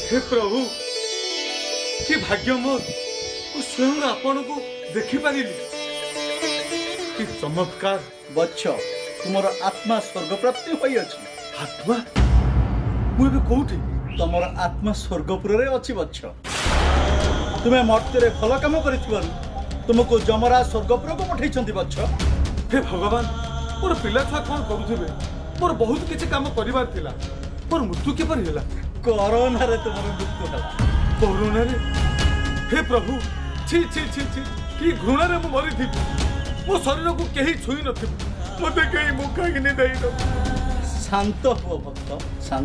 हे प्रभु कि भाग्य मोर स्वयं आपण को देखि पारिली कि चमत्कार। बच्छ तुमर आत्मा स्वर्ग प्राप्ति होई अछि। आत्मा मुझे कौटी तुमर आत्मा स्वर्गपुर रे अछि बच्छ। तुम्हें मर्त्य भल काम करिथिबारु तुमको जमराज स्वर्गपुर को पठैछंती बच्छ। हे भगवान मोर पिला छुआ कौन करुथिबे मोर बहुत किछि काम करिवार थिला मोर मृत्यु केपर हैला कोरोना रे तुमर मृत्यु होला। कोरोना रे हे प्रभु छी छी छी छी कि घृणा रे मु मरि थिबि मो शरीर को केही छुई नथिबे मते केही मुखा किने देई न। शांत हुओ भक्त शांत।